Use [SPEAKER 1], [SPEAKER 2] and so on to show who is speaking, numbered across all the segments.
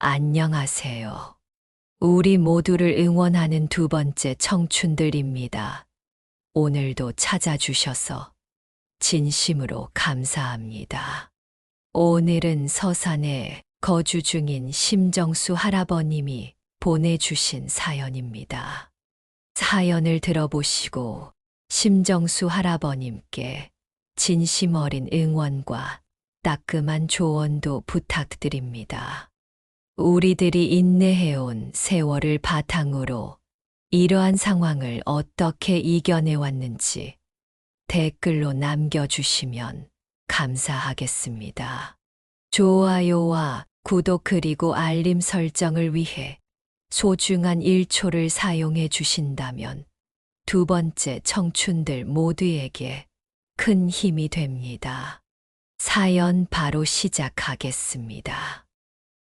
[SPEAKER 1] 안녕하세요. 우리 모두를 응원하는 두 번째 청춘들입니다. 오늘도 찾아주셔서 진심으로 감사합니다. 오늘은 서산에 거주 중인 심정수 할아버님이 보내주신 사연입니다. 사연을 들어보시고 심정수 할아버님께 진심 어린 응원과 따끔한 조언도 부탁드립니다. 우리들이 인내해온 세월을 바탕으로 이러한 상황을 어떻게 이겨내왔는지 댓글로 남겨주시면 감사하겠습니다. 좋아요와 구독 그리고 알림 설정을 위해 소중한 1초를 사용해 주신다면 두 번째 청춘들 모두에게 큰 힘이 됩니다. 사연 바로 시작하겠습니다.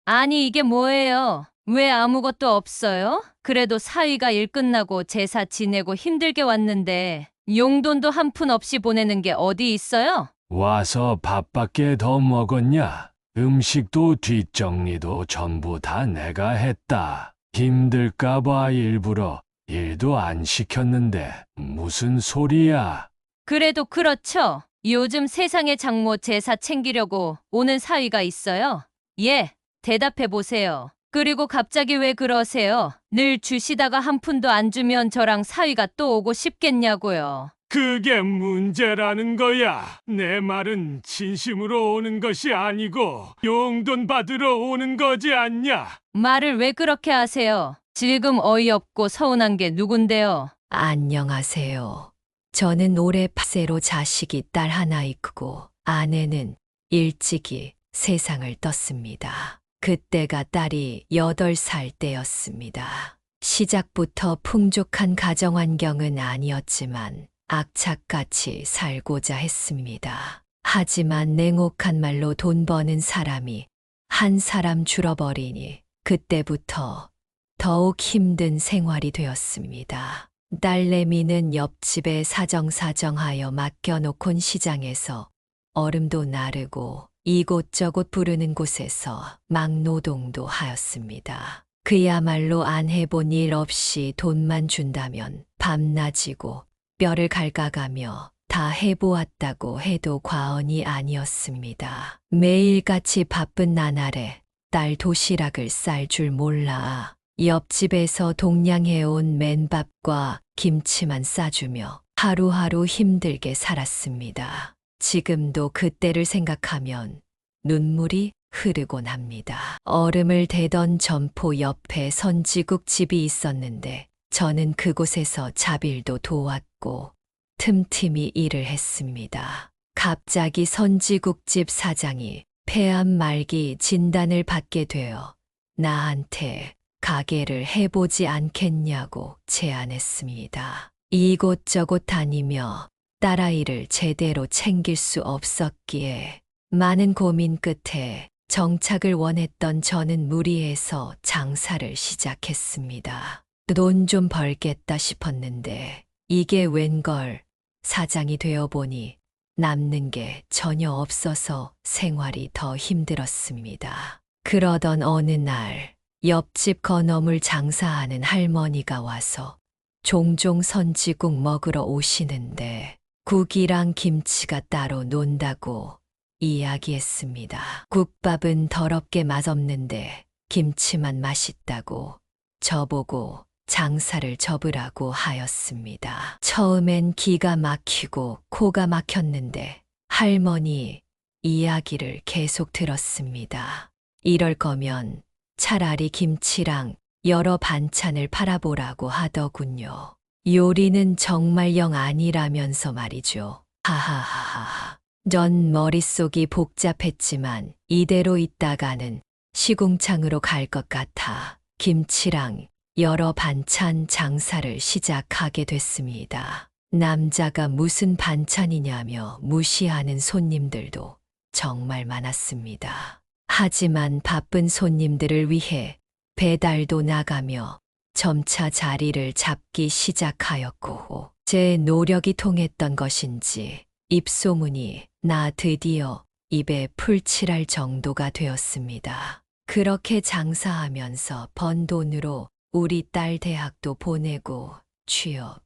[SPEAKER 2] 아니, 이게 뭐예요? 왜 아무것도 없어요? 그래도 사위가 일 끝나고 제사 지내고 힘들게 왔는데 용돈도 한 푼 없이 보내는 게 어디 있어요?
[SPEAKER 3] 와서 밥밖에 더 먹었냐? 음식도 뒷정리도 전부 다 내가 했다. 힘들까봐 일부러 일도 안 시켰는데 무슨 소리야?
[SPEAKER 2] 그래도 그렇죠. 요즘 세상의 장모 제사 챙기려고 오는 사위가 있어요. 예, 대답해 보세요. 그리고 갑자기 왜 그러세요? 늘 주시다가 한 푼도 안 주면 저랑 사위가 또 오고 싶겠냐고요.
[SPEAKER 3] 그게 문제라는 거야. 내 말은 진심으로 오는 것이 아니고 용돈 받으러 오는 거지 않냐?
[SPEAKER 2] 말을 왜 그렇게 하세요? 지금 어이없고 서운한 게 누군데요?
[SPEAKER 1] 안녕하세요. 저는 올해 팥새로 자식이 딸 하나 있고 아내는 일찍이 세상을 떴습니다. 그때가 딸이 8살 때였습니다. 시작부터 풍족한 가정 환경은 아니었지만 악착같이 살고자 했습니다. 하지만 냉혹한 말로 돈 버는 사람이 한 사람 줄어버리니 그때부터 더욱 힘든 생활이 되었습니다. 딸내미는 옆집에 사정사정하여 맡겨놓곤 시장에서 얼음도 나르고 이곳저곳 부르는 곳에서 막노동도 하였습니다. 그야말로 안 해본 일 없이 돈만 준다면 밤낮이고 뼈를 갉아가며 다 해보았다고 해도 과언이 아니었습니다. 매일같이 바쁜 나날에 딸 도시락을 쌀 줄 몰라 옆집에서 동냥해온 맨밥과 김치만 싸주며 하루하루 힘들게 살았습니다. 지금도 그때를 생각하면 눈물이 흐르곤 합니다. 얼음을 대던 점포 옆에 선지국 집이 있었는데 저는 그곳에서 자빌도 도왔고 틈틈이 일을 했습니다. 갑자기 선지국집 사장이 폐암 말기 진단을 받게 되어 나한테 가게를 해보지 않겠냐고 제안했습니다. 이곳저곳 다니며 딸아이를 제대로 챙길 수 없었기에 많은 고민 끝에 정착을 원했던 저는 무리해서 장사를 시작했습니다. 돈 좀 벌겠다 싶었는데 이게 웬걸 사장이 되어보니 남는 게 전혀 없어서 생활이 더 힘들었습니다. 그러던 어느 날 옆집 건어물 장사하는 할머니가 와서 종종 선지국 먹으러 오시는데 국이랑 김치가 따로 논다고 이야기했습니다. 국밥은 더럽게 맛없는데 김치만 맛있다고 저보고 장사를 접으라고 하였습니다. 처음엔 기가 막히고 코가 막혔는데 할머니 이야기를 계속 들었습니다. 이럴 거면 차라리 김치랑 여러 반찬을 팔아보라고 하더군요. 요리는 정말 영 아니라면서 말이죠. 하하하하. 전 머릿속이 복잡했지만 이대로 있다가는 시궁창으로 갈 것 같아 김치랑 여러 반찬 장사를 시작하게 됐습니다. 남자가 무슨 반찬이냐며 무시하는 손님들도 정말 많았습니다. 하지만 바쁜 손님들을 위해 배달도 나가며 점차 자리를 잡기 시작하였고 제 노력이 통했던 것인지 입소문이 나 드디어 입에 풀칠할 정도가 되었습니다. 그렇게 장사하면서 번 돈으로 우리 딸 대학도 보내고 취업,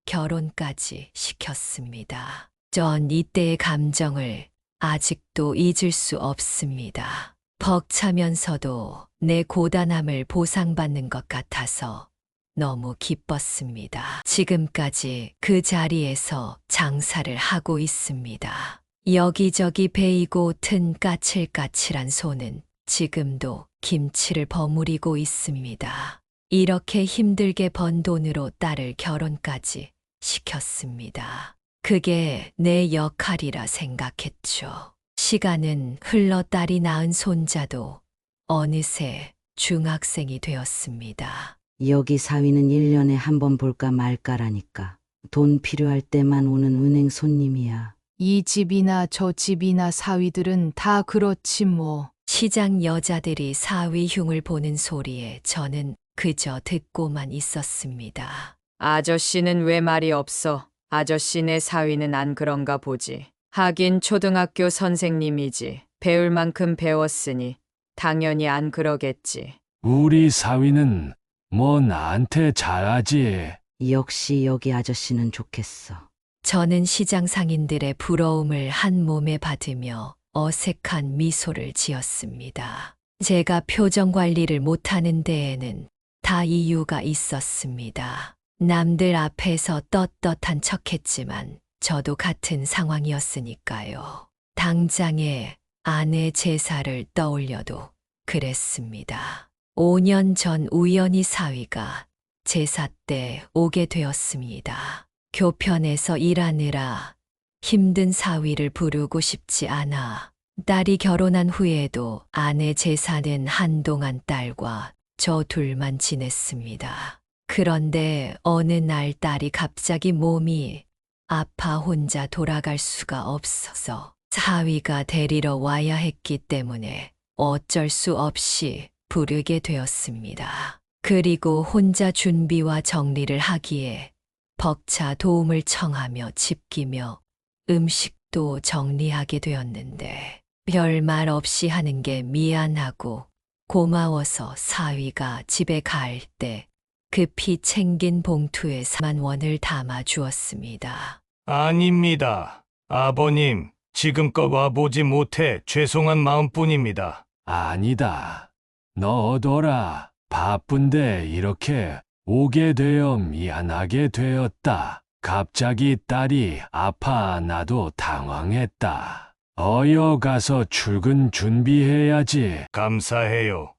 [SPEAKER 1] 결혼까지 시켰습니다. 전 이때의 감정을 아직도 잊을 수 없습니다. 벅차면서도 내 고단함을 보상받는 것 같아서 너무 기뻤습니다. 지금까지 그 자리에서 장사를 하고 있습니다. 여기저기 베이고 튼 까칠까칠한 손은 지금도 김치를 버무리고 있습니다. 이렇게 힘들게 번 돈으로 딸을 결혼까지 시켰습니다. 그게 내 역할이라 생각했죠. 시간은 흘러 딸이 낳은 손자도 어느새 중학생이 되었습니다.
[SPEAKER 4] 여기 사위는 1년에 한 번 볼까 말까라니까. 돈 필요할 때만 오는 은행 손님이야.
[SPEAKER 5] 이 집이나 저 집이나 사위들은 다 그렇지 뭐.
[SPEAKER 1] 시장 여자들이 사위 흉을 보는 소리에 저는 그저 듣고만 있었습니다.
[SPEAKER 6] 아저씨는 왜 말이 없어? 아저씨네 사위는 안 그런가 보지. 하긴 초등학교 선생님이지. 배울 만큼 배웠으니 당연히 안 그러겠지.
[SPEAKER 3] 우리 사위는 뭐 나한테 잘하지.
[SPEAKER 4] 역시 여기 아저씨는 좋겠어.
[SPEAKER 1] 저는 시장 상인들의 부러움을 한 몸에 받으며 어색한 미소를 지었습니다. 제가 표정 관리를 못하는 데에는 다 이유가 있었습니다. 남들 앞에서 떳떳한 척했지만 저도 같은 상황이었으니까요. 당장의 아내 제사를 떠올려도 그랬습니다. 5년 전 우연히 사위가 제사 때 오게 되었습니다. 교편에서 일하느라 힘든 사위를 부르고 싶지 않아 딸이 결혼한 후에도 아내 제사는 한동안 딸과 저 둘만 지냈습니다. 그런데 어느 날 딸이 갑자기 몸이 아파 혼자 돌아갈 수가 없어서 사위가 데리러 와야 했기 때문에 어쩔 수 없이 부르게 되었습니다. 그리고 혼자 준비와 정리를 하기에 벅차 도움을 청하며 집기며 음식도 정리하게 되었는데 별말 없이 하는 게 미안하고 고마워서 사위가 집에 갈 때 급히 챙긴 봉투에 4만 원을 담아 주었습니다.
[SPEAKER 7] 아닙니다. 아버님, 지금껏 와보지 못해 죄송한 마음뿐입니다.
[SPEAKER 3] 아니다. 너더라. 바쁜데 이렇게 오게 되어 미안하게 되었다. 갑자기 딸이 아파 나도 당황했다. 어여 가서 출근 준비해야지.
[SPEAKER 7] 감사해요.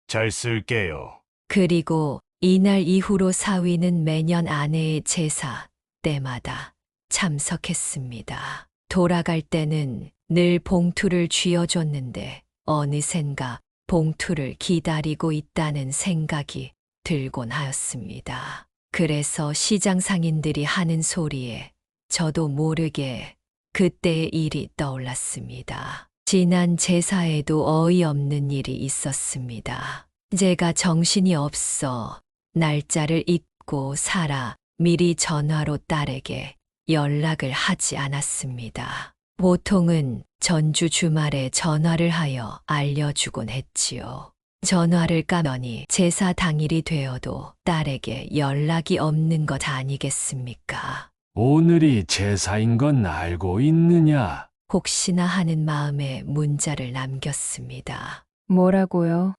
[SPEAKER 7] 잘 쓸게요.
[SPEAKER 1] 그리고 이날 이후로 사위는 매년 아내의 제사 때마다 참석했습니다. 돌아갈 때는 늘 봉투를 쥐어줬는데 어느샌가 봉투를 기다리고 있다는 생각이 들곤 하였습니다. 그래서 시장 상인들이 하는 소리에 저도 모르게 그때의 일이 떠올랐습니다. 지난 제사에도 어이없는 일이 있었습니다. 제가 정신이 없어 날짜를 잊고 살아 미리 전화로 딸에게 연락을 하지 않았습니다. 보통은 전주 주말에 전화를 하여 알려주곤 했지요. 전화를 까더니 제사 당일이 되어도 딸에게 연락이 없는 것 아니겠습니까?
[SPEAKER 3] 오늘이 제사인 건 알고 있느냐?
[SPEAKER 1] 혹시나 하는 마음에 문자를 남겼습니다.
[SPEAKER 5] 뭐라고요?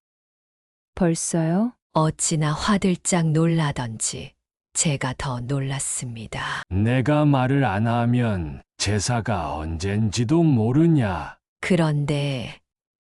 [SPEAKER 5] 벌써요?
[SPEAKER 1] 어찌나 화들짝 놀라던지 제가 더 놀랐습니다.
[SPEAKER 3] 내가 말을 안 하면 제사가 언젠지도 모르냐?
[SPEAKER 1] 그런데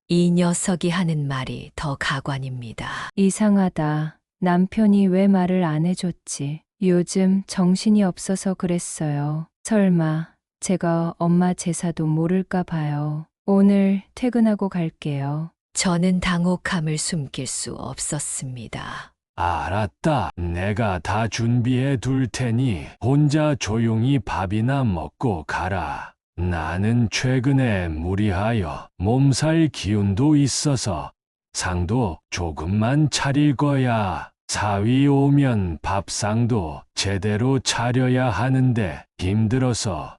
[SPEAKER 1] 이 녀석이 하는 말이 더 가관입니다.
[SPEAKER 5] 이상하다. 남편이 왜 말을 안 해줬지? 요즘 정신이 없어서 그랬어요. 설마 제가 엄마 제사도 모를까 봐요. 오늘 퇴근하고 갈게요.
[SPEAKER 1] 저는 당혹함을 숨길 수 없었습니다.
[SPEAKER 3] 알았다. 내가 다 준비해 둘 테니 혼자 조용히 밥이나 먹고 가라. 나는 최근에 무리하여 몸살 기운도 있어서 상도 조금만 차릴 거야. 사위 오면 밥상도 제대로 차려야 하는데 힘들어서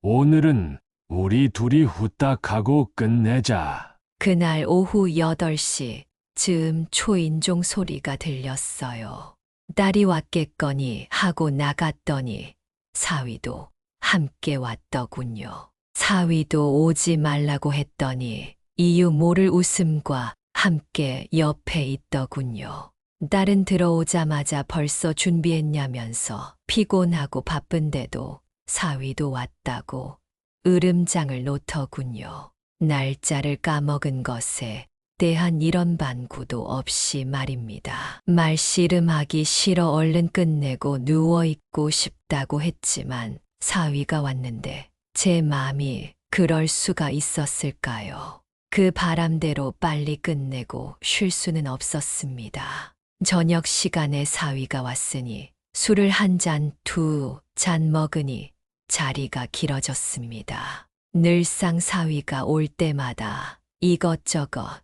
[SPEAKER 3] 오늘은 우리 둘이 후딱 하고 끝내자.
[SPEAKER 1] 그날 오후 8시 즈음 초인종 소리가 들렸어요. 딸이 왔겠거니 하고 나갔더니 사위도 함께 왔더군요. 사위도 오지 말라고 했더니 이유 모를 웃음과 함께 옆에 있더군요. 딸은 들어오자마자 벌써 준비했냐면서 피곤하고 바쁜데도 사위도 왔다고 으름장을 놓더군요. 날짜를 까먹은 것에 대한 이런 반구도 없이 말입니다. 말씨름하기 싫어 얼른 끝내고 누워있고 싶다고 했지만 사위가 왔는데 제 마음이 그럴 수가 있었을까요? 그 바람대로 빨리 끝내고 쉴 수는 없었습니다. 저녁 시간에 사위가 왔으니 술을 한 잔, 두 잔 먹으니 자리가 길어졌습니다. 늘상 사위가 올 때마다 이것저것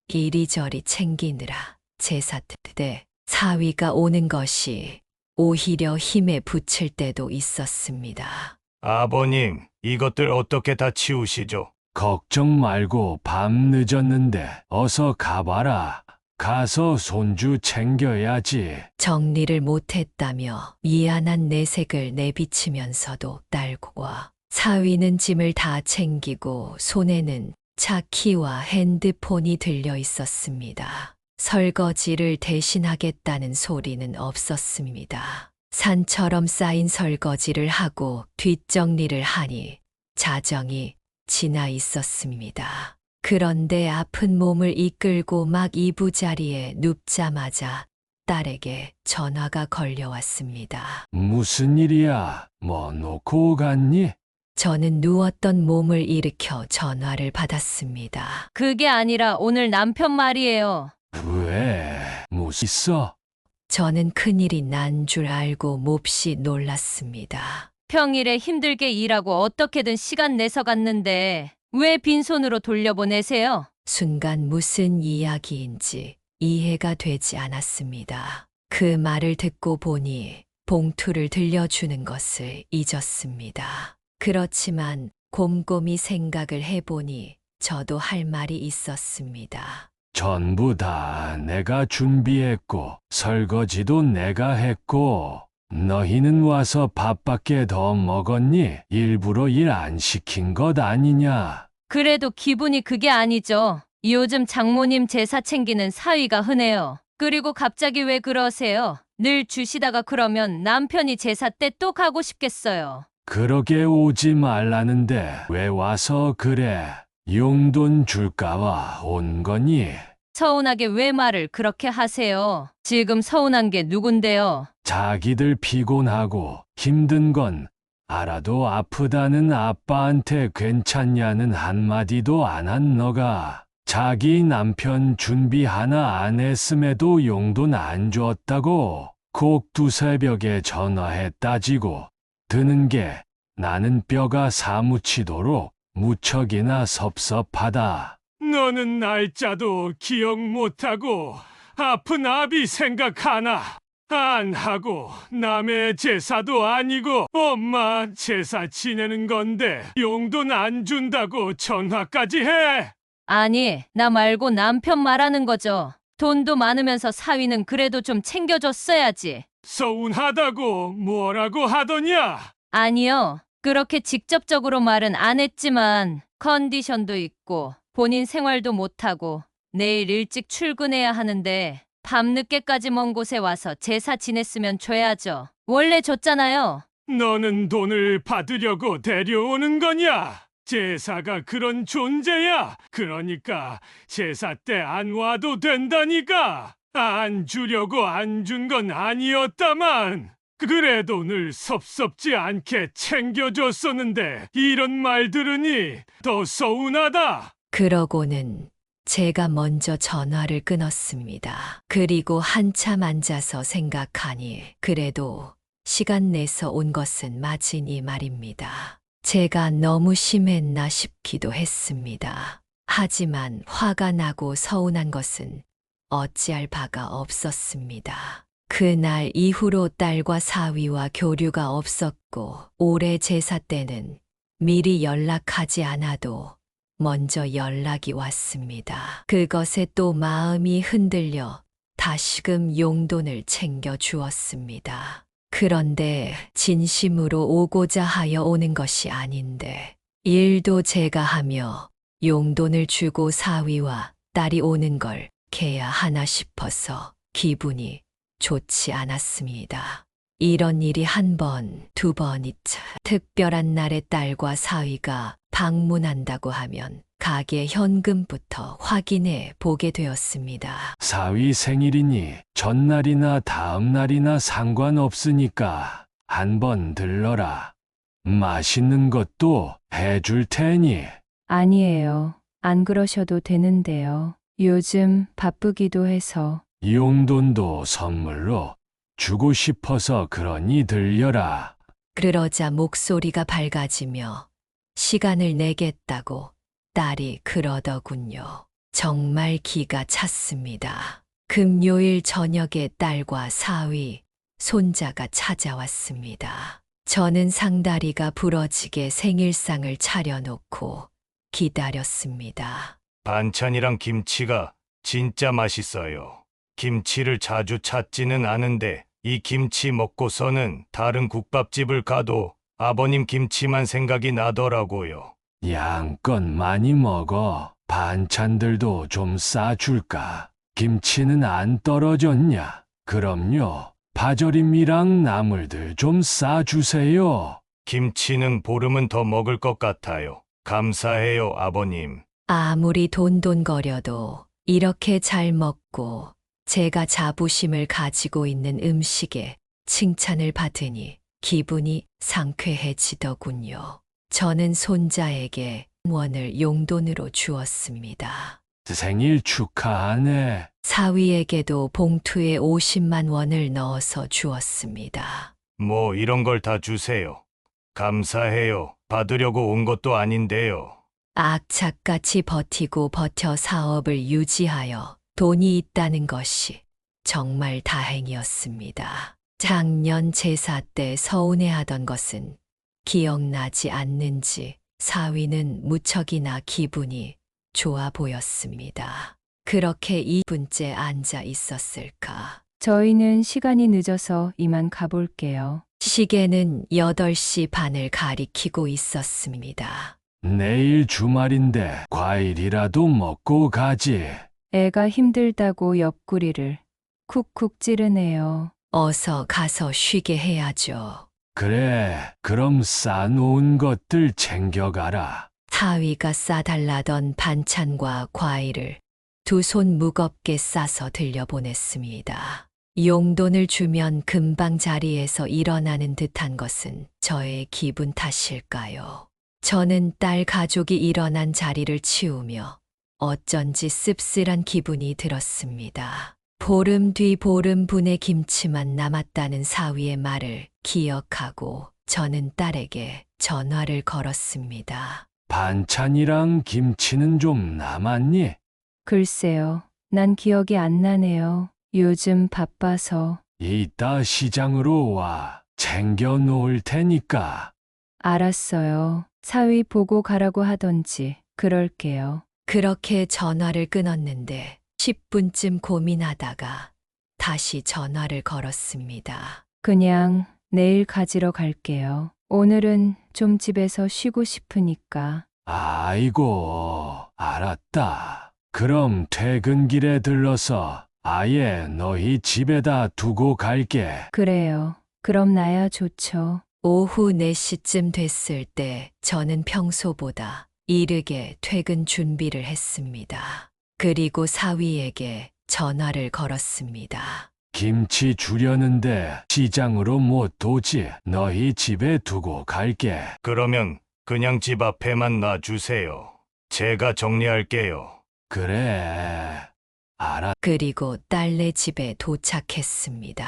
[SPEAKER 1] 이리저리 챙기느라 제사 때 사위가 오는 것이 오히려 힘에 부칠 때도 있었습니다.
[SPEAKER 7] 아버님, 이것들 어떻게 다 치우시죠?
[SPEAKER 3] 걱정 말고 밤 늦었는데 어서 가봐라. 가서 손주 챙겨야지.
[SPEAKER 1] 정리를 못했다며 미안한 내색을 내비치면서도 딸과 사위는 짐을 다 챙기고 손에는 차 키와 핸드폰이 들려 있었습니다. 설거지를 대신하겠다는 소리는 없었습니다. 산처럼 쌓인 설거지를 하고 뒷정리를 하니 자정이 지나 있었습니다. 그런데 아픈 몸을 이끌고 막 이부자리에 눕자마자 딸에게 전화가 걸려왔습니다.
[SPEAKER 3] 무슨 일이야? 뭐 놓고 갔니?
[SPEAKER 1] 저는 누웠던 몸을 일으켜 전화를 받았습니다.
[SPEAKER 2] 그게 아니라 오늘 남편 말이에요.
[SPEAKER 3] 왜? 무슨 있어?
[SPEAKER 1] 저는 큰일이 난 줄 알고 몹시 놀랐습니다.
[SPEAKER 2] 평일에 힘들게 일하고 어떻게든 시간 내서 갔는데 왜 빈손으로 돌려보내세요?
[SPEAKER 1] 순간 무슨 이야기인지 이해가 되지 않았습니다. 그 말을 듣고 보니 봉투를 들려주는 것을 잊었습니다. 그렇지만 곰곰이 생각을 해보니 저도 할 말이 있었습니다.
[SPEAKER 3] 전부 다 내가 준비했고 설거지도 내가 했고 너희는 와서 밥밖에 더 먹었니? 일부러 일 안 시킨 것 아니냐?
[SPEAKER 2] 그래도 기분이 그게 아니죠. 요즘 장모님 제사 챙기는 사위가 흔해요. 그리고 갑자기 왜 그러세요? 늘 주시다가 그러면 남편이 제사 때 또 가고 싶겠어요.
[SPEAKER 3] 그러게 오지 말라는데 왜 와서 그래? 용돈 줄까봐 온 거니?
[SPEAKER 2] 서운하게 왜 말을 그렇게 하세요? 지금 서운한 게 누군데요?
[SPEAKER 3] 자기들 피곤하고 힘든 건 알아도 아프다는 아빠한테 괜찮냐는 한마디도 안 한 너가 자기 남편 준비 하나 안 했음에도 용돈 안 줬다고 꼭 두새벽에 전화해 따지고 드는 게 나는 뼈가 사무치도록 무척이나 섭섭하다.
[SPEAKER 8] 너는 날짜도 기억 못하고 아픈 아비 생각하나? 안 하고 남의 제사도 아니고 엄마 제사 지내는 건데 용돈 안 준다고 전화까지 해?
[SPEAKER 2] 아니, 나 말고 남편 말하는 거죠. 돈도 많으면서 사위는 그래도 좀 챙겨줬어야지.
[SPEAKER 8] 서운하다고 뭐라고 하더냐?
[SPEAKER 2] 아니요. 그렇게 직접적으로 말은 안 했지만 컨디션도 있고 본인 생활도 못하고 내일 일찍 출근해야 하는데 밤늦게까지 먼 곳에 와서 제사 지냈으면 줘야죠. 원래 줬잖아요.
[SPEAKER 8] 너는 돈을 받으려고 데려오는 거냐? 제사가 그런 존재야. 그러니까 제사 때 안 와도 된다니까. 안 주려고 안 준 건 아니었다만. 그래도 늘 섭섭지 않게 챙겨줬었는데 이런 말 들으니 더 서운하다.
[SPEAKER 1] 그러고는 제가 먼저 전화를 끊었습니다. 그리고 한참 앉아서 생각하니 그래도 시간 내서 온 것은 맞으니 말입니다. 제가 너무 심했나 싶기도 했습니다. 하지만 화가 나고 서운한 것은 어찌할 바가 없었습니다. 그날 이후로 딸과 사위와 교류가 없었고 올해 제사 때는 미리 연락하지 않아도 먼저 연락이 왔습니다. 그것에 또 마음이 흔들려 다시금 용돈을 챙겨 주었습니다. 그런데 진심으로 오고자 하여 오는 것이 아닌데 일도 제가 하며 용돈을 주고 사위와 딸이 오는 걸 개야 하나 싶어서 기분이 좋지 않았습니다. 이런 일이 한 번, 두 번이차 특별한 날에 딸과 사위가 방문한다고 하면 가게 현금부터 확인해 보게 되었습니다.
[SPEAKER 3] 사위 생일이니 전날이나 다음 날이나 상관없으니까 한번 들러라. 맛있는 것도 해줄 테니.
[SPEAKER 5] 아니에요. 안 그러셔도 되는데요. 요즘 바쁘기도 해서.
[SPEAKER 3] 용돈도 선물로 주고 싶어서 그러니 들려라.
[SPEAKER 1] 그러자 목소리가 밝아지며 시간을 내겠다고 딸이 그러더군요. 정말 기가 찼습니다. 금요일 저녁에 딸과 사위, 손자가 찾아왔습니다. 저는 상다리가 부러지게 생일상을 차려놓고 기다렸습니다.
[SPEAKER 7] 반찬이랑 김치가 진짜 맛있어요. 김치를 자주 찾지는 않은데 이 김치 먹고서는 다른 국밥집을 가도 아버님 김치만 생각이 나더라고요.
[SPEAKER 3] 양껏 많이 먹어. 반찬들도 좀 싸줄까? 김치는 안 떨어졌냐? 그럼요. 파절임이랑 나물들 좀 싸주세요.
[SPEAKER 7] 김치는 보름은 더 먹을 것 같아요. 감사해요, 아버님.
[SPEAKER 1] 아무리 돈돈거려도 이렇게 잘 먹고 제가 자부심을 가지고 있는 음식에 칭찬을 받으니 기분이 상쾌해지더군요. 저는 손자에게 원을 용돈으로 주었습니다.
[SPEAKER 3] 생일 축하하네.
[SPEAKER 1] 사위에게도 봉투에 50만 원을 넣어서 주었습니다.
[SPEAKER 7] 뭐 이런 걸 다 주세요. 감사해요. 받으려고 온 것도 아닌데요.
[SPEAKER 1] 악착같이 버티고 버텨 사업을 유지하여 돈이 있다는 것이 정말 다행이었습니다. 작년 제사 때 서운해하던 것은 기억나지 않는지 사위는 무척이나 기분이 좋아 보였습니다. 그렇게 2분째 앉아 있었을까.
[SPEAKER 5] 저희는 시간이 늦어서 이만 가볼게요.
[SPEAKER 1] 시계는 8시 반을 가리키고 있었습니다.
[SPEAKER 3] 내일 주말인데 과일이라도 먹고 가지.
[SPEAKER 5] 애가 힘들다고 옆구리를 쿡쿡 찌르네요.
[SPEAKER 1] 어서 가서 쉬게 해야죠.
[SPEAKER 3] 그래, 그럼 싸놓은 것들 챙겨가라.
[SPEAKER 1] 사위가 싸달라던 반찬과 과일을 두 손 무겁게 싸서 들려보냈습니다. 용돈을 주면 금방 자리에서 일어나는 듯한 것은 저의 기분 탓일까요? 저는 딸 가족이 일어난 자리를 치우며 어쩐지 씁쓸한 기분이 들었습니다. 보름 뒤 보름분의 김치만 남았다는 사위의 말을 기억하고 저는 딸에게 전화를 걸었습니다.
[SPEAKER 3] 반찬이랑 김치는 좀 남았니?
[SPEAKER 5] 글쎄요. 난 기억이 안 나네요. 요즘 바빠서.
[SPEAKER 3] 이따 시장으로 와. 챙겨 놓을 테니까.
[SPEAKER 5] 알았어요. 사위 보고 가라고 하던지 그럴게요.
[SPEAKER 1] 그렇게 전화를 끊었는데 10분쯤 고민하다가 다시 전화를 걸었습니다.
[SPEAKER 5] 그냥 내일 가지러 갈게요. 오늘은 좀 집에서 쉬고 싶으니까.
[SPEAKER 3] 아이고, 알았다. 그럼 퇴근길에 들러서 아예 너희 집에다 두고 갈게.
[SPEAKER 5] 그래요. 그럼 나야 좋죠.
[SPEAKER 1] 오후 4시쯤 됐을 때 저는 평소보다 이르게 퇴근 준비를 했습니다. 그리고 사위에게 전화를 걸었습니다.
[SPEAKER 3] 김치 주려는데 시장으로 못 오지. 너희 집에 두고 갈게.
[SPEAKER 7] 그러면 그냥 집 앞에만 놔주세요. 제가 정리할게요.
[SPEAKER 3] 그래. 알았.
[SPEAKER 1] 그리고 딸네 집에 도착했습니다.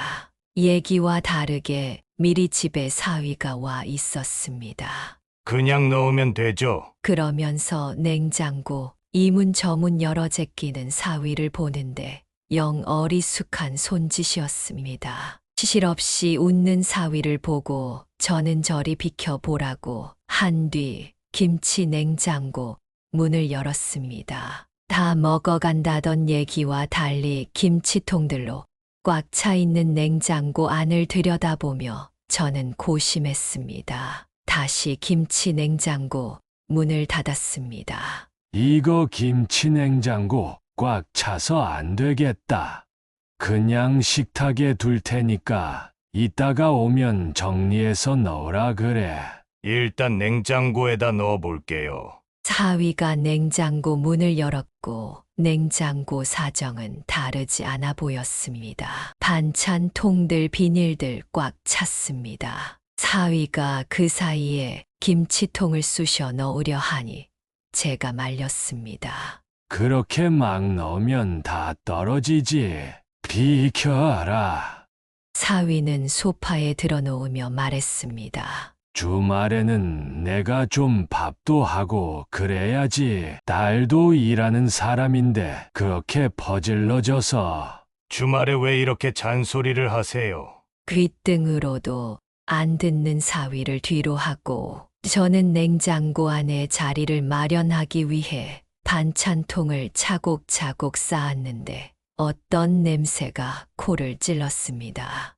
[SPEAKER 1] 얘기와 다르게 미리 집에 사위가 와 있었습니다.
[SPEAKER 7] 그냥 넣으면 되죠.
[SPEAKER 1] 그러면서 냉장고 이문저문 열어 제끼는 사위를 보는데 영 어리숙한 손짓이었습니다. 시실없이 웃는 사위를 보고 저는 저리 비켜보라고 한 뒤 김치 냉장고 문을 열었습니다. 다 먹어간다던 얘기와 달리 김치통들로 꽉 차 있는 냉장고 안을 들여다보며 저는 고심했습니다. 다시 김치 냉장고 문을 닫았습니다.
[SPEAKER 3] 이거 김치 냉장고 꽉 차서 안 되겠다. 그냥 식탁에 둘 테니까 이따가 오면 정리해서 넣으라 그래.
[SPEAKER 7] 일단 냉장고에다 넣어볼게요.
[SPEAKER 1] 사위가 냉장고 문을 열었고 냉장고 사정은 다르지 않아 보였습니다. 반찬 통들 비닐들 꽉 찼습니다. 사위가 그 사이에 김치통을 쑤셔 넣으려 하니 제가 말렸습니다.
[SPEAKER 3] 그렇게 막 넣으면 다 떨어지지. 비켜라.
[SPEAKER 1] 사위는 소파에 들어놓으며 말했습니다.
[SPEAKER 3] 주말에는 내가 좀 밥도 하고 그래야지. 딸도 일하는 사람인데 그렇게 퍼질러져서.
[SPEAKER 7] 주말에 왜 이렇게 잔소리를 하세요?
[SPEAKER 1] 귓등으로도 안 듣는 사위를 뒤로 하고 저는 냉장고 안에 자리를 마련하기 위해 반찬통을 차곡차곡 쌓았는데 어떤 냄새가 코를 찔렀습니다.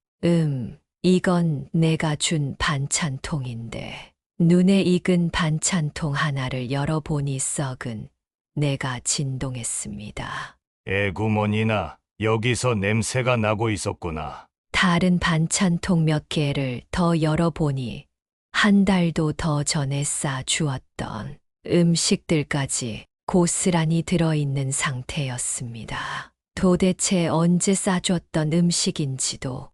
[SPEAKER 1] 이건 내가 준 반찬통인데 눈에 익은 반찬통 하나를 열어보니 썩은 내가 진동했습니다.
[SPEAKER 7] 에구머니나 여기서 냄새가 나고 있었구나.
[SPEAKER 1] 다른 반찬통 몇 개를 더 열어보니 한 달도 더 전에 싸 주었던 음식들까지 고스란히 들어있는 상태였습니다. 도대체 언제 싸줬던 음식인지도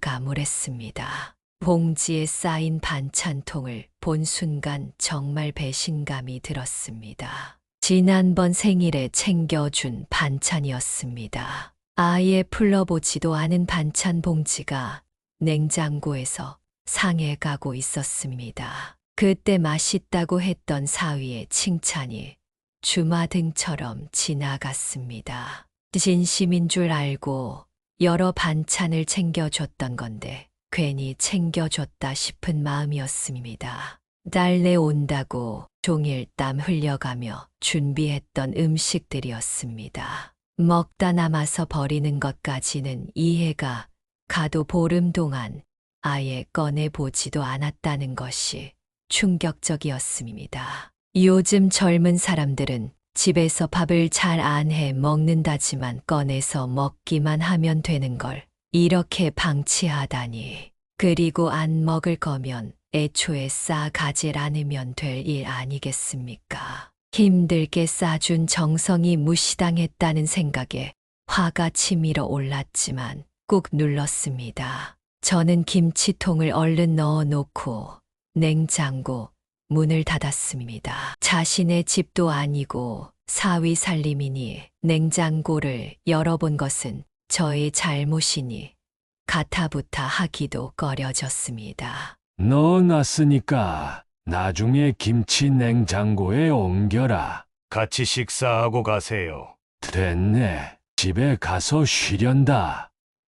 [SPEAKER 1] 가물가물했습니다. 봉지에 쌓인 반찬통을 본 순간 정말 배신감이 들었습니다. 지난번 생일에 챙겨준 반찬이었습니다. 아예 풀러보지도 않은 반찬 봉지가 냉장고에서 상해가고 있었습니다. 그때 맛있다고 했던 사위의 칭찬이 주마등처럼 지나갔습니다. 진심인 줄 알고 여러 반찬을 챙겨줬던 건데 괜히 챙겨줬다 싶은 마음이었습니다. 달래 온다고 종일 땀 흘려가며 준비했던 음식들이었습니다. 먹다 남아서 버리는 것까지는 이해가 가도 보름 동안 아예 꺼내보지도 않았다는 것이 충격적이었습니다. 요즘 젊은 사람들은 집에서 밥을 잘 안 해 먹는다지만 꺼내서 먹기만 하면 되는 걸 이렇게 방치하다니. 그리고 안 먹을 거면 애초에 싸가질 않으면 될 일 아니겠습니까? 힘들게 싸준 정성이 무시당했다는 생각에 화가 치밀어 올랐지만 꾹 눌렀습니다. 저는 김치통을 얼른 넣어놓고 냉장고 문을 닫았습니다. 자신의 집도 아니고 사위 살림이니 냉장고를 열어본 것은 저의 잘못이니 가타부타 하기도 꺼려졌습니다.
[SPEAKER 3] 넣어놨으니까 나중에 김치 냉장고에 옮겨라.
[SPEAKER 7] 같이 식사하고 가세요.
[SPEAKER 3] 됐네. 집에 가서 쉬련다.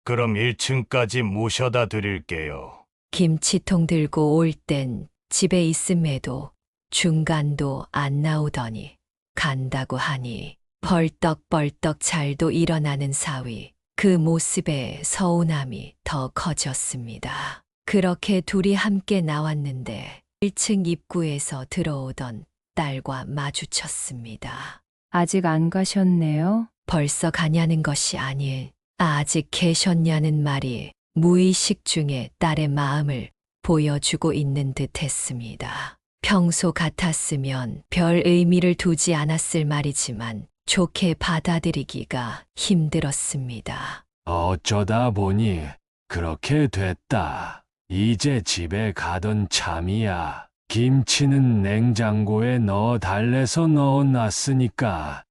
[SPEAKER 7] 그럼 1층까지 모셔다 드릴게요.
[SPEAKER 1] 김치통 들고 올 땐 집에 있음에도 중간도 안 나오더니 간다고 하니 벌떡벌떡 잘도 일어나는 사위. 그 모습에 서운함이 더 커졌습니다. 그렇게 둘이 함께 나왔는데 1층 입구에서 들어오던 딸과 마주쳤습니다.
[SPEAKER 5] 아직 안 가셨네요?
[SPEAKER 1] 벌써 가냐는 것이 아닐 아직 계셨냐는 말이 무의식 중에 딸의 마음을 보여주고 있는 듯 했습니다. 평소 같았으면 별 의미를 두지 않았을 말이지만 좋게 받아들이기가 힘들었습니다.
[SPEAKER 3] 어쩌다 보니 그렇게 됐다. 이제 집에 가던 참이야. 김치는 냉장고에 넣어 달래서 넣어놨으니까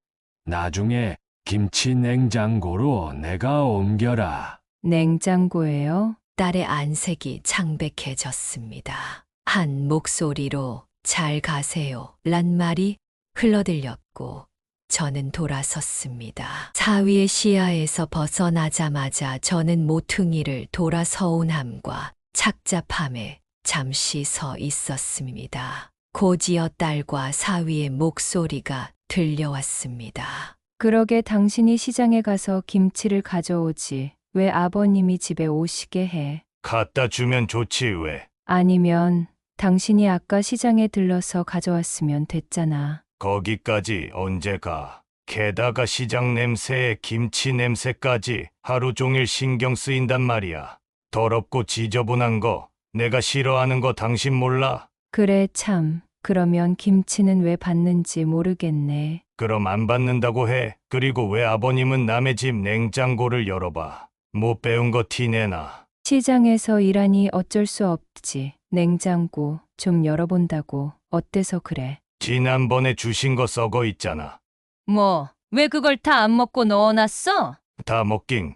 [SPEAKER 3] 나중에 김치 냉장고로 내가 옮겨라.
[SPEAKER 5] 냉장고예요?
[SPEAKER 1] 딸의 안색이 창백해졌습니다. 한 목소리로 잘 가세요 란 말이 흘러들렸고 저는 돌아섰습니다. 사위의 시야에서 벗어나자마자 저는 모퉁이를 돌아 서운함과 착잡함에 잠시 서 있었습니다. 고지어 딸과 사위의 목소리가 들려왔습니다.
[SPEAKER 5] 그러게 당신이 시장에 가서 김치를 가져오지. 왜 아버님이 집에 오시게 해?
[SPEAKER 7] 갖다 주면 좋지 왜?
[SPEAKER 5] 아니면 당신이 아까 시장에 들러서 가져왔으면 됐잖아.
[SPEAKER 7] 거기까지 언제 가? 게다가 시장 냄새에 김치 냄새까지 하루 종일 신경 쓰인단 말이야. 더럽고 지저분한 거, 내가 싫어하는 거 당신 몰라?
[SPEAKER 5] 그래 참. 그러면 김치는 왜 받는지 모르겠네.
[SPEAKER 7] 그럼 안 받는다고 해. 그리고 왜 아버님은 남의 집 냉장고를 열어봐. 못 배운 거 티내나.
[SPEAKER 5] 시장에서 일하니 어쩔 수 없지. 냉장고 좀 열어본다고. 어때서 그래?
[SPEAKER 7] 지난번에 주신 거 썩어 있잖아.
[SPEAKER 2] 뭐, 왜 그걸 다 안 먹고 넣어놨어?
[SPEAKER 7] 다 먹긴.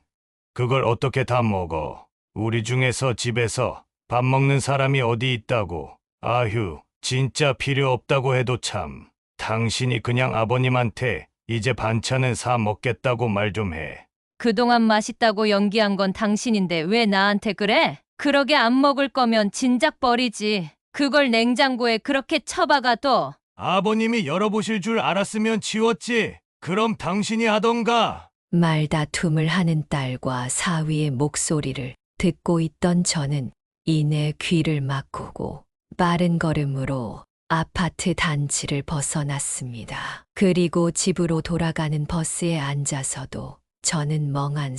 [SPEAKER 7] 그걸 어떻게 다 먹어? 우리 중에서 집에서 밥 먹는 사람이 어디 있다고. 아휴, 진짜 필요 없다고 해도 참. 당신이 그냥 아버님한테 이제 반찬은 사 먹겠다고 말 좀 해.
[SPEAKER 2] 그동안 맛있다고 연기한 건 당신인데 왜 나한테 그래? 그러게 안 먹을 거면 진작 버리지. 그걸 냉장고에 그렇게 처박아둬.
[SPEAKER 7] 아버님이 열어보실 줄 알았으면 치웠지. 그럼 당신이 하던가.
[SPEAKER 1] 말다툼을 하는 딸과 사위의 목소리를 듣고 있던 저는 이내 귀를 막고 빠른 걸음으로 아파트 단지를 벗어났습니다. 그리고 집으로 돌아가는 버스에 앉아서도 저는 멍한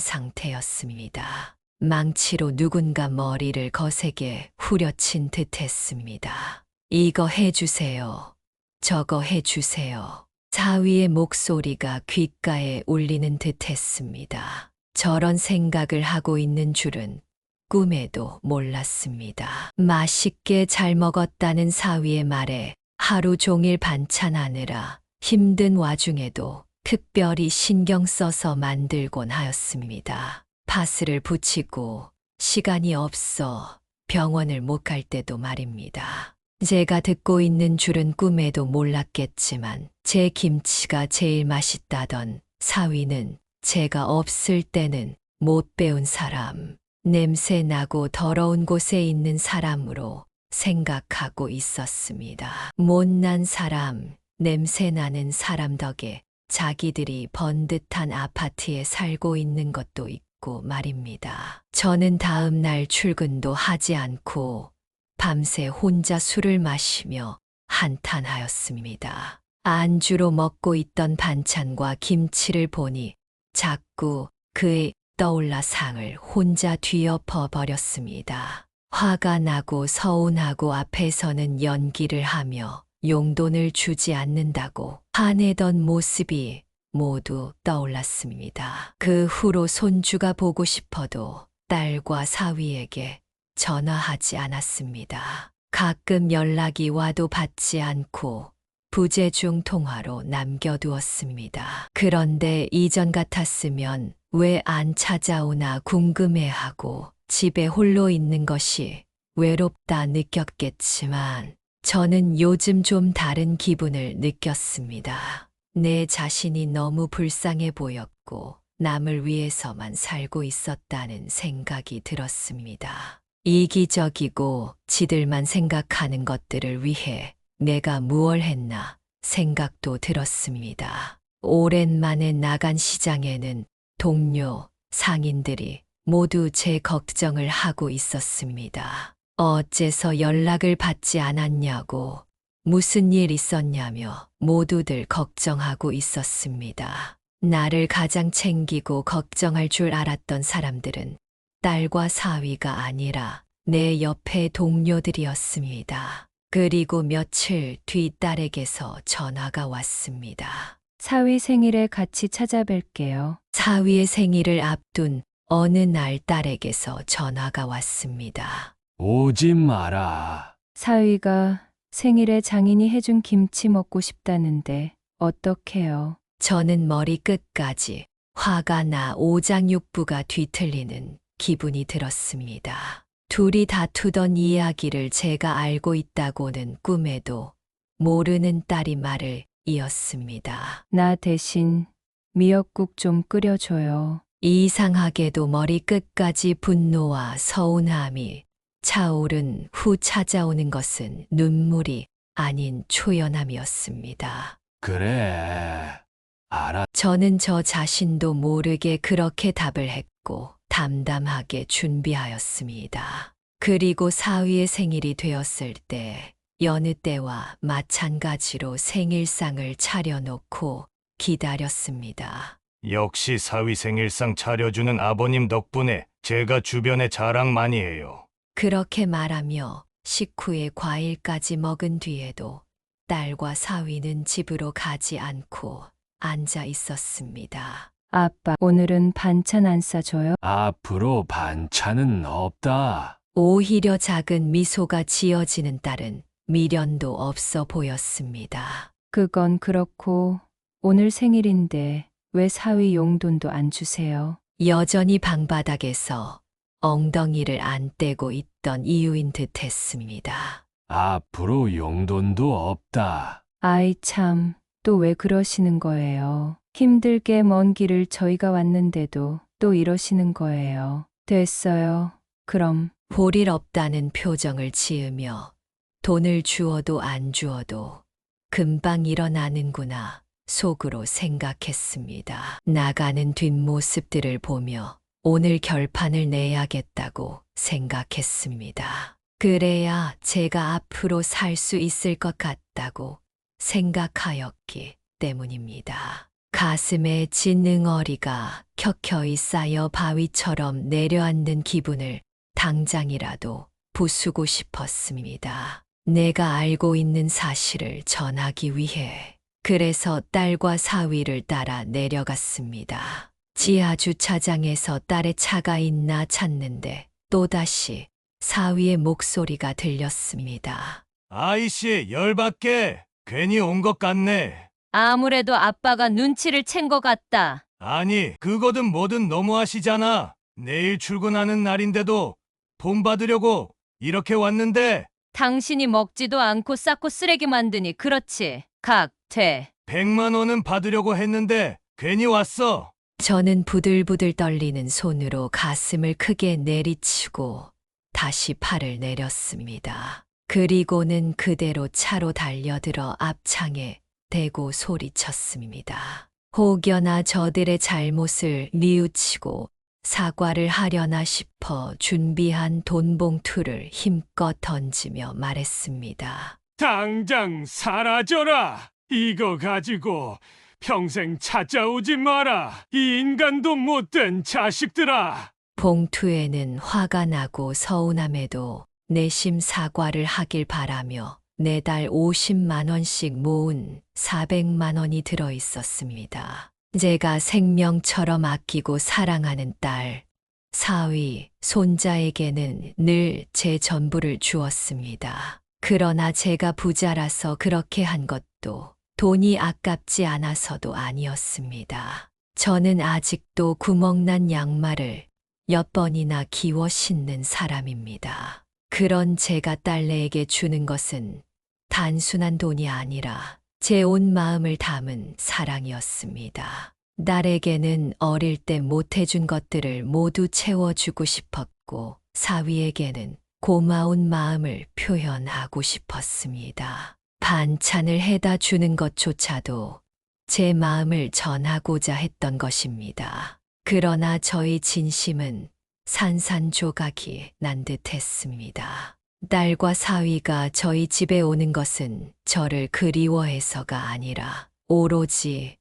[SPEAKER 1] 상태였습니다. 망치로 누군가 머리를 거세게 후려친 듯 했습니다. 이거 해주세요. 저거 해주세요. 사위의 목소리가 귓가에 울리는 듯 했습니다. 저런 생각을 하고 있는 줄은 꿈에도 몰랐습니다. 맛있게 잘 먹었다는 사위의 말에 하루 종일 반찬하느라 힘든 와중에도 특별히 신경 써서 만들곤 하였습니다. 파스를 붙이고 시간이 없어 병원을 못 갈 때도 말입니다. 제가 듣고 있는 줄은 꿈에도 몰랐겠지만 제 김치가 제일 맛있다던 사위는 제가 없을 때는 못 배운 사람, 냄새 나고 더러운 곳에 있는 사람으로 생각하고 있었습니다. 못난 사람, 냄새 나는 사람 덕에 자기들이 번듯한 아파트에 살고 있는 것도 있고 말입니다. 저는 다음 날 출근도 하지 않고 밤새 혼자 술을 마시며 한탄하였습니다. 안주로 먹고 있던 반찬과 김치를 보니 자꾸 그의 떠올라 상을 혼자 뒤엎어 버렸습니다. 화가 나고 서운하고 앞에서는 연기를 하며 용돈을 주지 않는다고 화내던 모습이 모두 떠올랐습니다. 그 후로 손주가 보고 싶어도 딸과 사위에게 전화하지 않았습니다. 가끔 연락이 와도 받지 않고 부재중 통화로 남겨두었습니다. 그런데 이전 같았으면 왜 안 찾아오나 궁금해하고 집에 홀로 있는 것이 외롭다 느꼈겠지만 저는 요즘 좀 다른 기분을 느꼈습니다. 내 자신이 너무 불쌍해 보였고 남을 위해서만 살고 있었다는 생각이 들었습니다. 이기적이고 지들만 생각하는 것들을 위해 내가 무얼 했나 생각도 들었습니다. 오랜만에 나간 시장에는 동료, 상인들이 모두 제 걱정을 하고 있었습니다. 어째서 연락을 받지 않았냐고, 무슨 일 있었냐며 모두들 걱정하고 있었습니다. 나를 가장 챙기고 걱정할 줄 알았던 사람들은 딸과 사위가 아니라 내 옆의 동료들이었습니다. 그리고 며칠 뒤 딸에게서 전화가 왔습니다.
[SPEAKER 5] 사위 생일에 같이 찾아뵐게요.
[SPEAKER 1] 사위의 생일을 앞둔 어느 날 딸에게서 전화가 왔습니다.
[SPEAKER 3] 오지 마라.
[SPEAKER 5] 사위가 생일에 장인이 해준 김치 먹고 싶다는데 어떡해요?
[SPEAKER 1] 저는 머리 끝까지 화가 나 오장육부가 뒤틀리는 기분이 들었습니다. 둘이 다투던 이야기를 제가 알고 있다고는 꿈에도 모르는 딸이 말을 이었습니다.
[SPEAKER 5] 나 대신 미역국 좀 끓여줘요.
[SPEAKER 1] 이상하게도 머리 끝까지 분노와 서운함이 차오른 후 찾아오는 것은 눈물이 아닌 초연함이었습니다.
[SPEAKER 3] 그래. 알아.
[SPEAKER 1] 저는 저 자신도 모르게 그렇게 답을 했고 담담하게 준비하였습니다. 그리고 사위의 생일이 되었을 때 여느 때와 마찬가지로 생일상을 차려놓고 기다렸습니다.
[SPEAKER 7] 역시 사위 생일상 차려주는 아버님 덕분에 제가 주변에 자랑 많이 해요.
[SPEAKER 1] 그렇게 말하며 식후에 과일까지 먹은 뒤에도 딸과 사위는 집으로 가지 않고 앉아 있었습니다.
[SPEAKER 5] 아빠, 오늘은 반찬 안 싸줘요?
[SPEAKER 3] 앞으로 반찬은 없다.
[SPEAKER 1] 오히려 작은 미소가 지어지는 딸은 미련도 없어 보였습니다.
[SPEAKER 5] 그건 그렇고 오늘 생일인데 왜 사위 용돈도 안 주세요?
[SPEAKER 1] 여전히 방바닥에서 엉덩이를 안 떼고 있던 이유인 듯 했습니다.
[SPEAKER 3] 앞으로 용돈도 없다.
[SPEAKER 5] 아이 참, 또 왜 그러시는 거예요? 힘들게 먼 길을 저희가 왔는데도 또 이러시는 거예요. 됐어요. 그럼
[SPEAKER 1] 볼일 없다는 표정을 지으며 돈을 주어도 안 주어도 금방 일어나는구나 속으로 생각했습니다. 나가는 뒷모습들을 보며 오늘 결판을 내야겠다고 생각했습니다. 그래야 제가 앞으로 살 수 있을 것 같다고 생각하였기 때문입니다. 가슴에 진 응어리가 켜켜이 쌓여 바위처럼 내려앉는 기분을 당장이라도 부수고 싶었습니다. 내가 알고 있는 사실을 전하기 위해 그래서 딸과 사위를 따라 내려갔습니다. 지하 주차장에서 딸의 차가 있나 찾는데 또다시 사위의 목소리가 들렸습니다.
[SPEAKER 7] 아이씨, 열받게. 괜히 온 것 같네.
[SPEAKER 2] 아무래도 아빠가 눈치를 챈 것 같다.
[SPEAKER 7] 아니, 그거든 뭐든 너무하시잖아. 내일 출근하는 날인데도 돈 받으려고 이렇게 왔는데
[SPEAKER 2] 당신이 먹지도 않고 쌌고 쓰레기 만드니 그렇지. 각, 돼.
[SPEAKER 7] 100만 원은 받으려고 했는데 괜히 왔어.
[SPEAKER 1] 저는 부들부들 떨리는 손으로 가슴을 크게 내리치고 다시 팔을 내렸습니다. 그리고는 그대로 차로 달려들어 앞창에 대고 소리쳤습니다. 혹여나 저들의 잘못을 뉘우치고 사과를 하려나 싶어 준비한 돈 봉투를 힘껏 던지며 말했습니다.
[SPEAKER 8] 당장 사라져라. 이거 가지고 평생 찾아오지 마라. 이 인간도 못된 자식들아.
[SPEAKER 1] 봉투에는 화가 나고 서운함에도 내심 사과를 하길 바라며 매달 50만 원씩 모은 400만 원이 들어 있었습니다. 제가 생명처럼 아끼고 사랑하는 딸, 사위, 손자에게는 늘 제 전부를 주었습니다. 그러나 제가 부자라서 그렇게 한 것도 돈이 아깝지 않아서도 아니었습니다. 저는 아직도 구멍난 양말을 몇 번이나 기워 신는 사람입니다. 그런 제가 딸내에게 주는 것은 단순한 돈이 아니라 제 온 마음을 담은 사랑이었습니다. 딸에게는 어릴 때 못해준 것들을 모두 채워주고 싶었고 사위에게는 고마운 마음을 표현하고 싶었습니다. 반찬을 해다 주는 것조차도 제 마음을 전하고자 했던 것입니다. 그러나 저의 진심은 산산조각이 난 듯했습니다. 딸과 사위가 저희 집에 오는 것은 저를 그리워해서가 아니라 오로지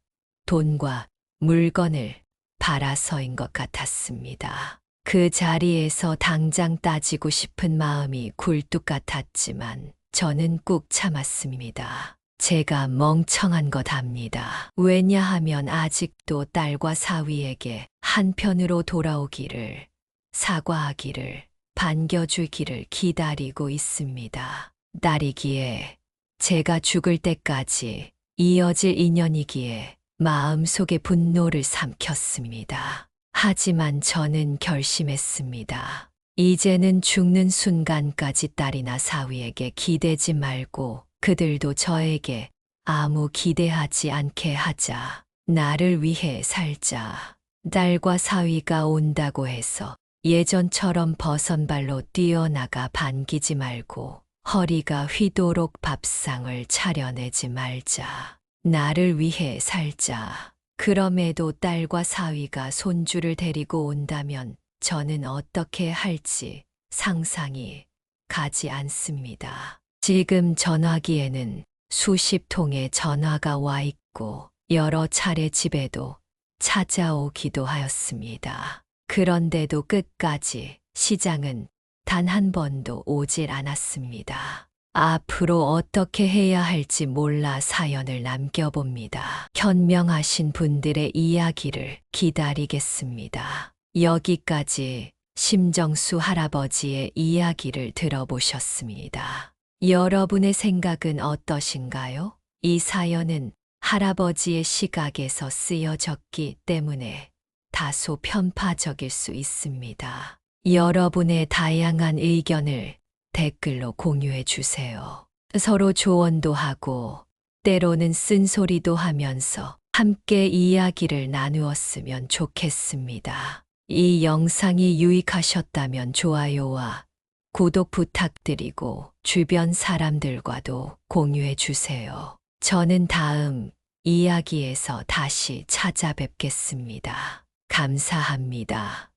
[SPEAKER 1] 돈과 물건을 바라서인 것 같았습니다. 그 자리에서 당장 따지고 싶은 마음이 굴뚝 같았지만 저는 꾹 참았습니다. 제가 멍청한 것 압니다. 왜냐하면 아직도 딸과 사위에게 한편으로 돌아오기를, 사과하기를, 반겨주기를 기다리고 있습니다. 딸이기에 제가 죽을 때까지 이어질 인연이기에 마음속에 분노를 삼켰습니다. 하지만 저는 결심했습니다. 이제는 죽는 순간까지 딸이나 사위에게 기대지 말고 그들도 저에게 아무 기대하지 않게 하자. 나를 위해 살자. 딸과 사위가 온다고 해서 예전처럼 버선발로 뛰어나가 반기지 말고 허리가 휘도록 밥상을 차려내지 말자. 나를 위해 살자. 그럼에도 딸과 사위가 손주를 데리고 온다면 저는 어떻게 할지 상상이 가지 않습니다. 지금 전화기에는 수십 통의 전화가 와 있고 여러 차례 집에도 찾아오기도 하였습니다. 그런데도 끝까지 시장은 단 한 번도 오질 않았습니다. 앞으로 어떻게 해야 할지 몰라 사연을 남겨봅니다. 현명하신 분들의 이야기를 기다리겠습니다. 여기까지 심정수 할아버지의 이야기를 들어보셨습니다. 여러분의 생각은 어떠신가요? 이 사연은 할아버지의 시각에서 쓰여졌기 때문에 다소 편파적일 수 있습니다. 여러분의 다양한 의견을 댓글로 공유해 주세요. 서로 조언도 하고 때로는 쓴소리도 하면서 함께 이야기를 나누었으면 좋겠습니다. 이 영상이 유익하셨다면 좋아요와 구독 부탁드리고 주변 사람들과도 공유해 주세요. 저는 다음 이야기에서 다시 찾아뵙겠습니다. 감사합니다.